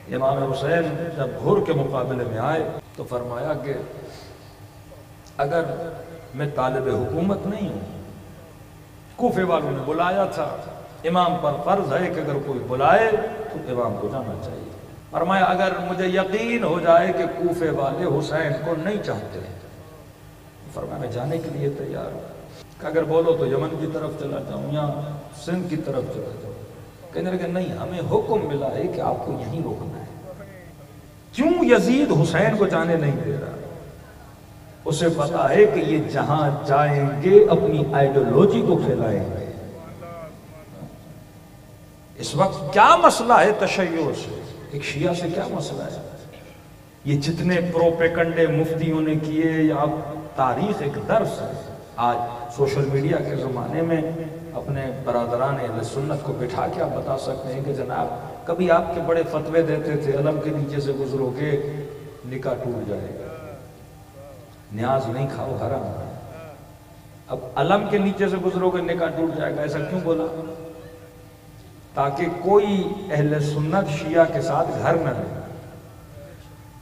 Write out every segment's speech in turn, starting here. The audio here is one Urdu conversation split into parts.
امام حسین جب گھر کے مقابلے میں آئے تو فرمایا کہ اگر میں طالب حکومت نہیں ہوں، کوفے والوں نے بلایا تھا، امام پر فرض ہے کہ اگر کوئی بلائے تو امام کو جانا چاہیے۔ فرمایا اگر مجھے یقین ہو جائے کہ کوفے والے حسین کو نہیں چاہتے، فرمایا میں جانے کے لیے تیار ہوں، کہ اگر بولو تو یمن کی طرف چلا جاؤں یا سندھ کی طرف چلا جاؤں۔ کہنے لگے نہیں، ہمیں حکم ملا ہے کہ آپ کو یہیں رکنا ہے۔ کیوں یزید حسین کو جانے نہیں دے رہا؟ اسے پتا ہے کہ یہ جہاں جائیں گے اپنی آئیڈیولوجی کو پھیلائیں گے۔ اس وقت کیا مسئلہ ہے تشیع سے؟ ایک شیعہ سے کیا مسئلہ ہے؟ یہ جتنے پروپیکنڈے مفتیوں نے کیے، یا تاریخ ایک درس ہے۔ آج سوشل میڈیا کے زمانے میں اپنے برادران اہل سنت کو بٹھا کے آپ بتا سکتے ہیں کہ جناب کبھی آپ کے بڑے فتوے دیتے تھے، علم کے نیچے سے گزرو گے نکاح ٹوٹ جائے گا، نیاز نہیں کھاؤ حرام ہے۔ اب علم کے نیچے سے گزرو گے نکاح ٹوٹ جائے گا، ایسا کیوں بولا؟ تاکہ کوئی اہل سنت شیعہ کے ساتھ گھر نہ لے،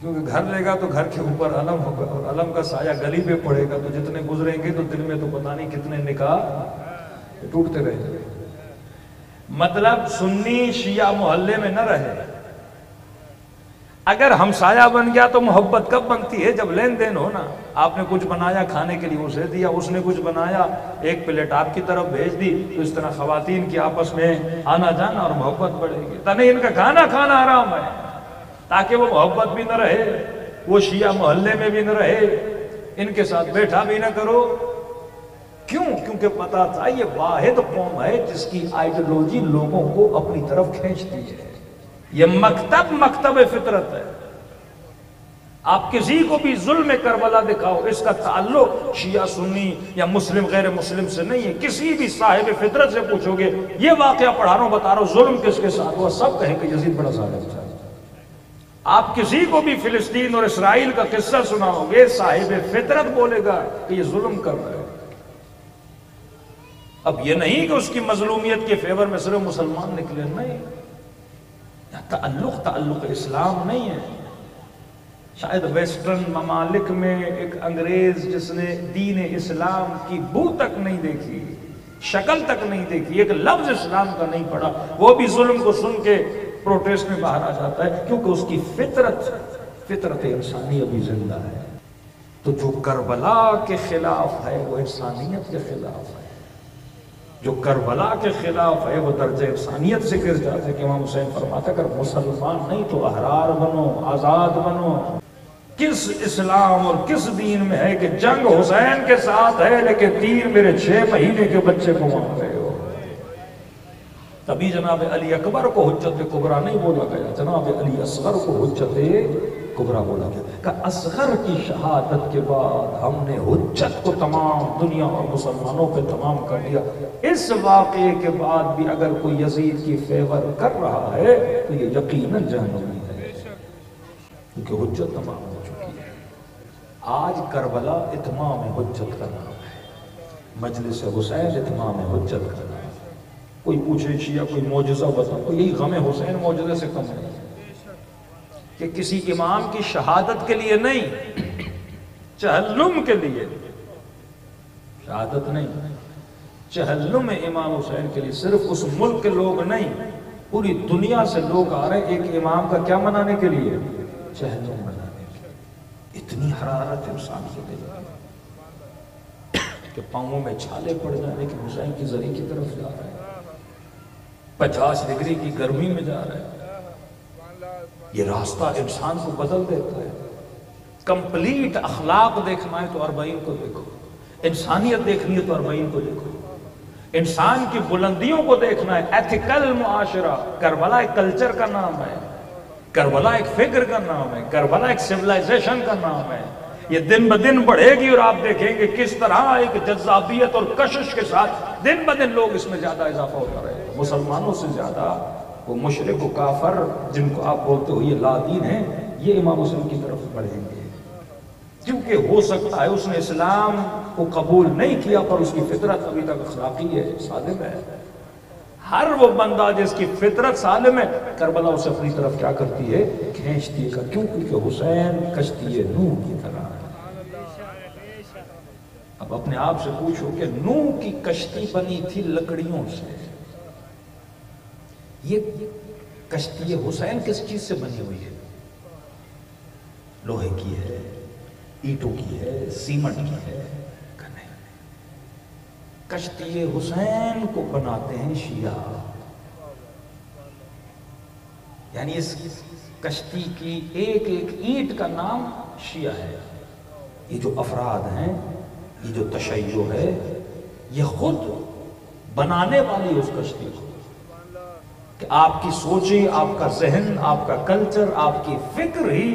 کیونکہ گھر لے گا تو گھر کے اوپر علم ہوگا، اور علم کا سایہ گلی پہ پڑے گا، تو جتنے گزریں گے تو دل میں تو پتہ نہیں کتنے نکاح ٹوٹتے رہیں گے۔ مطلب سنی شیعہ محلے میں نہ رہے۔ اگر ہمسایہ بن گیا تو محبت کب بنتی ہے؟ جب لین دین ہو نا۔ آپ نے کچھ بنایا کھانے کے لیے اسے دیا، اس نے کچھ بنایا ایک پلیٹ آپ کی طرف بھیج دی، تو اس طرح خواتین کی آپس میں آنا جانا اور محبت بڑھے گی۔ تنہیں ان کا کھانا کھانا حرام ہے تاکہ وہ محبت بھی نہ رہے، وہ شیعہ محلے میں بھی نہ رہے، ان کے ساتھ بیٹھا بھی نہ کرو۔ کیوں؟ کیونکہ پتا تھا یہ واحد قوم ہے جس کی آئیڈیولوجی لوگوں کو اپنی طرف کھینچتی ہے۔ یہ مکتب فطرت ہے۔ آپ کسی کو بھی ظلم کربلا دکھاؤ، اس کا تعلق شیعہ سنی یا مسلم غیر مسلم سے نہیں ہے۔ کسی بھی صاحب فطرت سے پوچھو گے یہ واقعہ پڑھا رہا ہوں بتا رہا ہوں ظلم کس کے ساتھ ہوا، سب کہیں کہ یزید بڑا ظالم تھا۔ آپ کسی کو بھی فلسطین اور اسرائیل کا قصہ سناؤ گے صاحب فطرت بولے گا کہ یہ ظلم کر رہے ہیں۔ اب یہ نہیں کہ اس کی مظلومیت کے فیور میں صرف مسلمان نکلے، نہیں، تعلق اسلام نہیں ہے۔ شاید ویسٹرن ممالک میں ایک انگریز جس نے دین اسلام کی بو تک نہیں دیکھی، شکل تک نہیں دیکھی، ایک لفظ اسلام کا نہیں پڑھا، وہ بھی ظلم کو سن کے پروٹیسٹ میں باہر آ جاتا ہے، کیونکہ اس کی فطرت انسانی ابھی زندہ ہے۔ تو جو کربلا کے خلاف ہے وہ انسانیت کے خلاف ہے، جو کربلا کے خلاف ہے وہ درجہ انسانیت سے گر جاتا ہے۔ کہ امام حسین فرماتا اگر مسلمان نہیں تو احرار بنو، آزاد بنو۔ کس اسلام اور کس دین میں ہے کہ جنگ حسین کے ساتھ ہے لیکن تیر میرے 6 مہینے کے بچے کو مار رہے ہو؟ تبھی جناب علی اکبر کو حجت کبریٰ نہیں بولا گیا، جناب علی اصغر کو حجت کبریٰ بولا گیا کہ اصغر کی شہادت کے بعد ہم نے حجت کو تمام دنیا اور مسلمانوں پہ تمام کر دیا۔ اس واقعے کے بعد بھی اگر کوئی یزید کی فیور کر رہا ہے تو یہ یقیناً جہنمی ہے، کیونکہ حجت تمام ہو چکی ہے۔ آج کربلا اتمام حجت کا نام ہے، مجلس حسین اتمام حجت کا نام ہے۔ کوئی پوچھے شیعہ کوئی معجزہ بتاؤ، یہی غم حسین معجزے سے کم ہے کہ کسی امام کی شہادت کے لیے نہیں، چہلم کے لیے شہادت نہیں، چہلم امام حسین کے لیے۔ صرف اس ملک کے لوگ نہیں، پوری دنیا سے لوگ آ رہے ہیں ایک امام کا کیا منانے کے لیے؟ چہلم منانے کے لیے۔ اتنی حرارت انسان کے دل میں کہ پاؤں میں چھالے پڑ جانے کہ حسین کی زری کی طرف جا رہے ہیں، 50 ڈگری کی گرمی میں جا رہے ہیں۔ یہ راستہ انسان کو بدل دیتا ہے۔ کمپلیٹ اخلاق دیکھنا ہے تو 40 کو دیکھو، انسانیت دیکھنی ہے تو 40 کو دیکھو، انسان کی بلندیوں کو دیکھنا ہے، ایتھیکل معاشرہ۔ کربلا ایک کلچر کا نام ہے، کربلا ایک فکر کا نام ہے، کربلا ایک سیولائزیشن کا نام ہے۔ یہ دن بدن بڑھے گی اور آپ دیکھیں گے کس طرح ایک جذابیت اور کشش کے ساتھ دن بدن لوگ اس میں زیادہ اضافہ ہوتا رہے گا۔ مسلمانوں سے زیادہ وہ مشرک و کافر جن کو آپ بولتے ہو یہ لا دین ہیں، یہ امام حسین کی طرف بڑھیں گے، کیونکہ ہو سکتا ہے اس نے اسلام کو قبول نہیں کیا پر اس کی فطرت ابھی تک اخلاقی ہے، صادق ہے۔ ہر وہ بندہ جس کی فطرت سالم ہے، کربلا اسے اپنی طرف کیا کرتی ہے؟ کھینچتی ہے. کیوں؟ کیونکہ حسین کشتی نوح کی طرح ہے. اب اپنے آپ سے پوچھو کہ نوح کی کشتی بنی تھی لکڑیوں سے، یہ کشتی حسین کس چیز سے بنی ہوئی ہے؟ لوہے کی ہے، اینٹوں کی ہے، سیمنٹ کی ہے؟ کشتی حسین کو بناتے ہیں شیعہ. یعنی اس کشتی کی ایک ایک اینٹ کا نام شیعہ ہے. یہ جو افراد ہیں، یہ جو تشیع ہے، یہ خود بنانے والی اس کشتی کو، کہ آپ کی سوچیں، آپ کا ذہن، آپ کا کلچر، آپ کی فکر ہی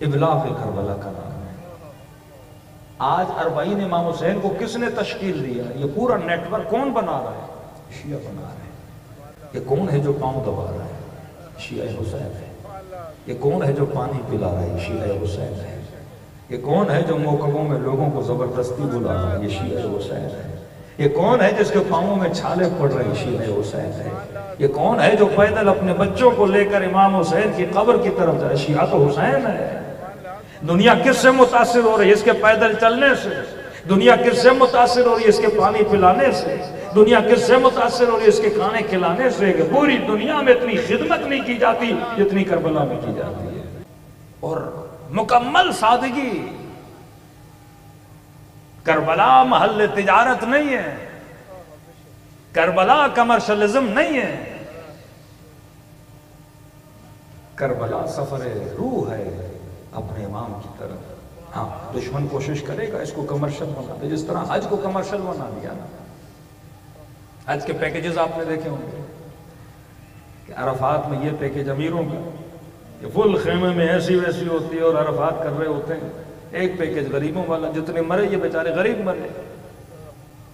ابلاغ کربلا کا نام ہے. آج 40 امام حسین کو کس نے تشکیل دیا؟ یہ پورا نیٹ ورک کون بنا رہا ہے؟ شیعہ بنا رہے ہیں. یہ کون ہے جو پاؤں دبا رہا ہے؟ شیعہ حسین ہے. یہ کون ہے جو پانی پلا رہا ہے؟ شیعہ حسین ہے. یہ کون ہے جو موقعوں میں لوگوں کو زبردستی بلا رہا ہے؟ یہ شیعہ حسین ہے. یہ کون ہے جس کے پاؤں میں چھالے پڑ رہے ہیں؟ شیعہ حسین ہے. یہ کون ہے جو پیدل اپنے بچوں کو لے کر امام حسین کی قبر کی طرف جائے؟ شیعہ تو حسین ہے. دنیا کس سے متاثر ہو رہی ہے؟ اس کے پیدل چلنے سے. دنیا کس سے متاثر ہو رہی ہے؟ اس کے پانی پلانے سے. دنیا کس سے متاثر ہو رہی ہے؟ اس کے کھانے کھلانے سے. کہ پوری دنیا میں اتنی خدمت نہیں کی جاتی جتنی کربلا میں کی جاتی ہے. اور مکمل سادگی. کربلا محل تجارت نہیں ہے، کربلا کمرشلزم نہیں ہے، کربلا سفر روح ہے اپنے امام کی طرف. ہاں دشمن کوشش کرے گا اس کو کمرشل بنا دے، جس طرح حج کو کمرشل بنا دیا نا. حج کے پیکیجز آپ نے دیکھے ہوں گے کہ عرفات میں یہ پیکیج امیروں کا، یہ فل خیمے میں ایسی ویسی ہوتی ہے اور عرفات کر رہے ہوتے ہیں. ایک پیکیج غریبوں والا، جتنے مرے یہ بیچارے غریب مرے.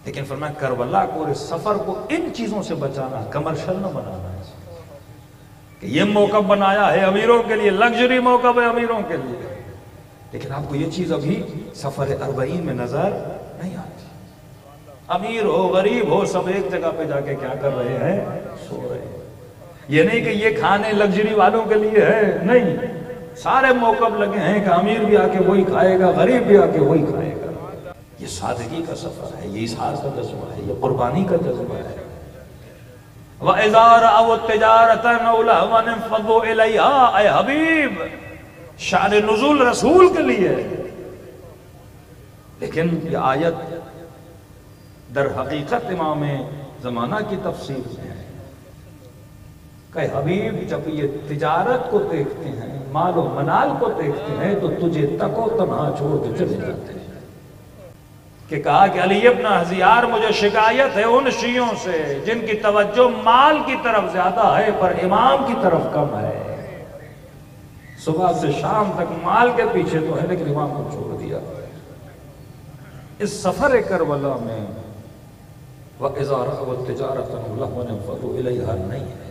لیکن فرمایا کربلا کو اور اس سفر کو ان چیزوں سے بچانا، کمرشل نہ بنانا ہے. کہ یہ موقع بنایا ہے امیروں کے لیے، لگژری موقع ہے امیروں کے لیے. لیکن آپ کو یہ چیز ابھی سفر 40 میں نظر نہیں آتی. امیر ہو غریب ہو سب ایک جگہ پہ جا کے کیا کر رہے ہیں؟ سو رہے ہیں. یہ نہیں کہ یہ کھانے لگژری والوں کے لیے ہے، نہیں. سارے موقع لگے ہیں کہ امیر بھی آ کے وہی کھائے گا، غریب بھی آ کے وہی کھائے گا. یہ سادگی کا سفر ہے، یہ اظہار کا جذبہ ہے، یہ قربانی کا جذبہ ہے. وَإِذَا رَأَوْا التِّجَارَةَ أَوْ لَهْوًا انفَضُّوا إِلَيْهَا. اے حبیب، شان نزول رسول کے لیے. لیکن یہ آیت در حقیقت امام زمانہ کی تفسیر میں ہے کہ حبیب جب یہ تجارت کو دیکھتے ہیں، مال و منال کو دیکھتے ہیں، تو تجھے تک و تنہا چھوڑ کے چلے جاتے ہیں. کہ کہا کہ علی ابن حزیار مجھے شکایت ہے ان شیعوں سے جن کی توجہ مال کی طرف زیادہ ہے پر امام کی طرف کم ہے. صبح سے شام تک مال کے پیچھے تو ہے لیکن امام کو چھوڑ دیا. اس سفر کربلا میں وَإِذَا رَأَوْا التِّجَارَةَ أَوْ لَهْوًا انفَضُّوا إِلَيْهَا نہیں ہے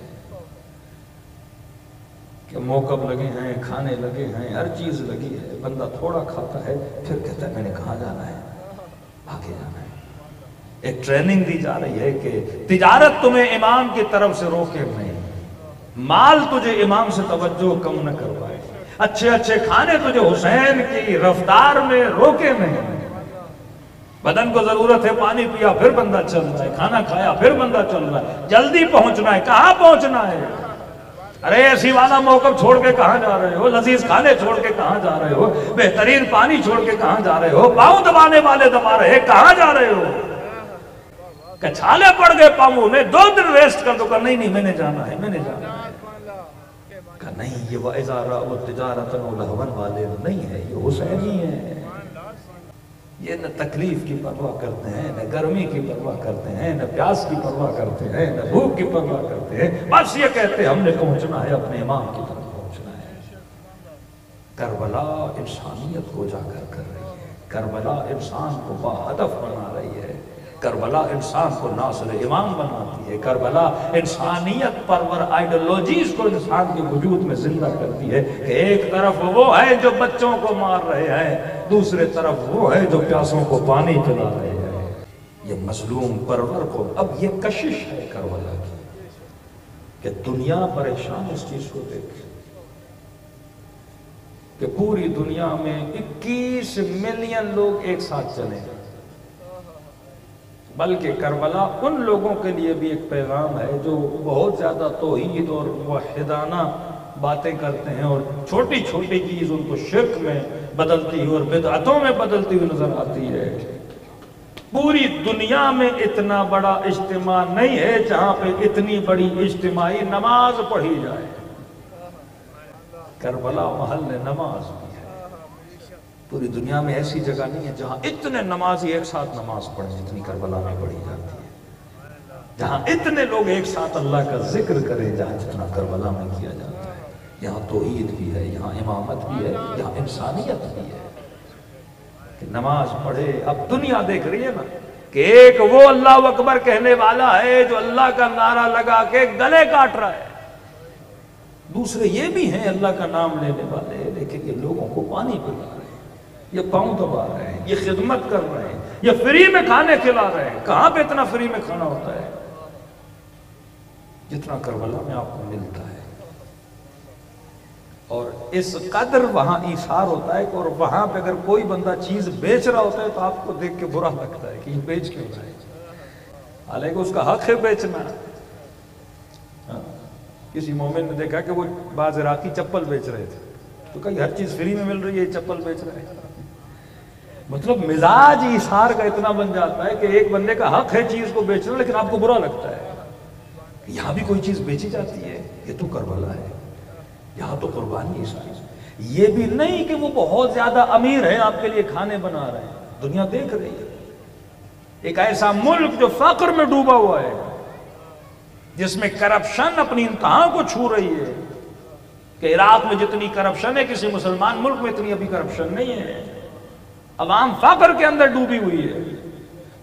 کہ موقع لگے ہیں، کھانے لگے ہیں، ہر چیز لگی ہے. بندہ تھوڑا کھاتا ہے پھر کہتا ہے میں نے کہاں جانا ہے؟ آگے جانا ہے. ایک ٹریننگ دی جا رہی ہے کہ تجارت تمہیں امام کی طرف سے روکے نہیں، مال تجھے امام سے توجہ کم نہ کروائے، اچھے اچھے کھانے تجھے حسین کی رفتار میں روکے نہیں. بدن کو ضرورت ہے، پانی پیا پھر بندہ چل رہا ہے، کھانا کھایا پھر بندہ چل رہا ہے. جلدی پہنچنا ہے، کہاں پہنچنا ہے؟ ارے ایسی والا موقف چھوڑ کے کہاں جا رہے ہو؟ لذیذ کھانے چھوڑ کے کہاں جا رہے ہو؟ بہترین پانی چھوڑ کے کہاں جا رہے ہو؟ پاؤں دبانے والے دبا رہے کہاں جا رہے ہو؟ کہ چھالے پڑ گئے پاؤں میں، 2 دن ریسٹ کر دو. کہ نہیں میں نے جانا ہے، میں نے جانا ہے. کہ نہیں، یہ وَإِذَا رَأَوْا التِّجَارَةَ أَوْ لَهْوًا والے نہیں ہے، یہ حسینی ہے. یہ نہ تکلیف کی پرواہ کرتے ہیں، نہ گرمی کی پرواہ کرتے ہیں، نہ پیاس کی پرواہ کرتے ہیں، نہ بھوک کی پرواہ کرتے ہیں. بس یہ کہتے ہیں ہم نے پہنچنا ہے، اپنے امام کی طرف پہنچنا ہے. کربلا انسانیت کو اجاگر کر رہی ہے، کربلا انسان کو باہدف بنا رہی ہے، کربلا انسان کو ناصر امام بناتی ہے، کربلا انسانیت پرور آئیڈیالوجیز کو انسان کے وجود میں زندہ کرتی ہے. کہ ایک طرف وہ ہے جو بچوں کو مار رہے ہیں، دوسرے طرف وہ ہے جو پیاسوں کو پانی پلا رہے ہیں. یہ مظلوم پرور کو اب یہ کشش ہے کربلا کی. کہ دنیا پریشان اس چیز کو دیکھ کہ پوری دنیا میں 21 ملین لوگ ایک ساتھ چلے، بلکہ کربلا ان لوگوں کے لیے بھی ایک پیغام ہے جو بہت زیادہ توحید اور وحدانہ باتیں کرتے ہیں اور چھوٹی چھوٹی چیز ان کو شرک میں بدلتی ہوئی اور بدعتوں میں بدلتی ہوئی نظر آتی ہے۔ پوری دنیا میں اتنا بڑا اجتماع نہیں ہے جہاں پہ اتنی بڑی اجتماعی نماز پڑھی جائے۔ کربلا محل نماز بھی ہے، پوری دنیا میں ایسی جگہ نہیں ہے جہاں اتنے نمازی ایک ساتھ نماز پڑھیں جتنی کربلا میں پڑھی جاتی ہے، جہاں اتنے لوگ ایک ساتھ اللہ کا ذکر کریں جہاں جتنا کربلا میں کیا جاتا ہے۔ یہاں توحید بھی ہے، یہاں امامت بھی ہے، یہاں انسانیت بھی ہے کہ نماز پڑھے۔ اب دنیا دیکھ رہی ہے نا کہ ایک وہ اللہ اکبر کہنے والا ہے جو اللہ کا نعرہ لگا کے گلے کاٹ رہا ہے، دوسرے یہ بھی ہیں اللہ کا نام لینے والے لیکن یہ لوگوں کو پانی پلا رہے ہیں، یہ پاؤں دبا رہے ہیں، یہ خدمت کر رہے ہیں، یہ فری میں کھانے کھلا رہے ہیں۔ کہاں پہ اتنا فری میں کھانا ہوتا ہے جتنا کربلا میں آپ کو ملتا ہے؟ اور اس قدر وہاں ایثار ہوتا ہے کہ اور وہاں پہ اگر کوئی بندہ چیز بیچ رہا ہوتا ہے تو آپ کو دیکھ کے برا لگتا ہے کہ یہ بیچ کیوں رہا ہے، حالانکہ اس کا حق ہے بیچنا۔ کسی مومن نے دیکھا کہ وہ بعض عراقی چپل بیچ رہے تھے تو کہا ہر چیز فری میں مل رہی ہے، یہ چپل بیچ رہے ہیں۔ مطلب مزاج ایثار کا اتنا بن جاتا ہے کہ ایک بندے کا حق ہے چیز کو بیچنا لیکن آپ کو برا لگتا ہے۔ یہاں بھی کوئی چیز بیچی جاتی ہے، یہ تو کربلا ہے، یہاں تو قربانی ایسا۔ یہ بھی نہیں کہ وہ بہت زیادہ امیر ہیں آپ کے لیے کھانے بنا رہے ہیں، دنیا دیکھ رہی ہے۔ ایک ایسا ملک جو فقر میں ڈوبا ہوا ہے، جس میں کرپشن اپنی انتہا کو چھو رہی ہے کہ عراق میں جتنی کرپشن ہے کسی مسلمان ملک میں اتنی ابھی کرپشن نہیں ہے۔ عوام فقر کے اندر ڈوبی ہوئی ہے،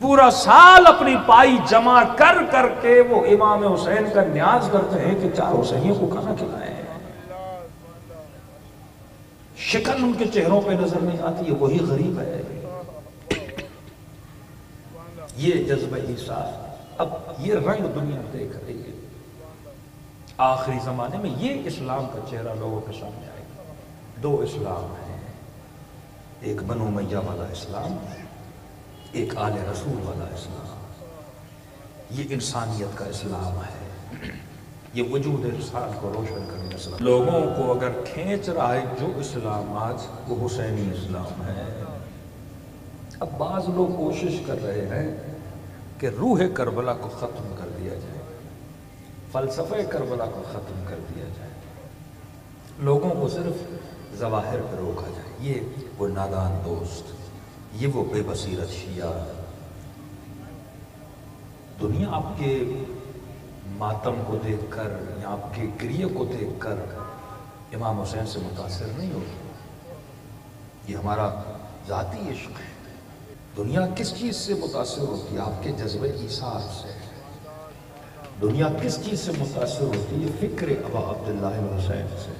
پورا سال اپنی پائی جمع کر کر کے وہ امام حسین کا نیاز کرتے ہیں کہ 4 حسینیوں کو کھانا کھلائیں۔ شکن ان کے چہروں پہ نظر نہیں آتی، یہ وہی غریب ہے۔ یہ جذبہ ایثار، اب یہ رنگ دنیا دیکھ رہی ہے۔ آخری زمانے میں یہ اسلام کا چہرہ لوگوں کے سامنے آئے گا۔ 2 اسلام ہیں، ایک بنو امیہ والا اسلام، ایک آل رسول والا اسلام۔ یہ انسانیت کا اسلام ہے، یہ وجود انسان کو روشن کرنے کا اسلام۔ لوگوں کو اگر کھینچ رہا ہے جو اسلام آج، وہ حسینی اسلام ہے۔ اب بعض لوگ کوشش کر رہے ہیں کہ روح کربلا کو ختم کر دیا جائے، فلسفہ کربلا کو ختم کر دیا جائے، لوگوں کو صرف ظواہر پر روکا جائے۔ یہ وہ نادان دوست، یہ وہ بے بصیرت شیعہ۔ دنیا آپ کے ماتم کو دیکھ کر یا آپ کے گریہ کو دیکھ کر امام حسین سے متاثر نہیں ہوتی، یہ ہمارا ذاتی عشق ہے۔ دنیا کس چیز سے متاثر ہوتی ہے؟ آپ کے جذبہ ایثار سے۔ دنیا کس چیز سے متاثر ہوتی ہے؟ فکر ابا عبداللہ حسین سے۔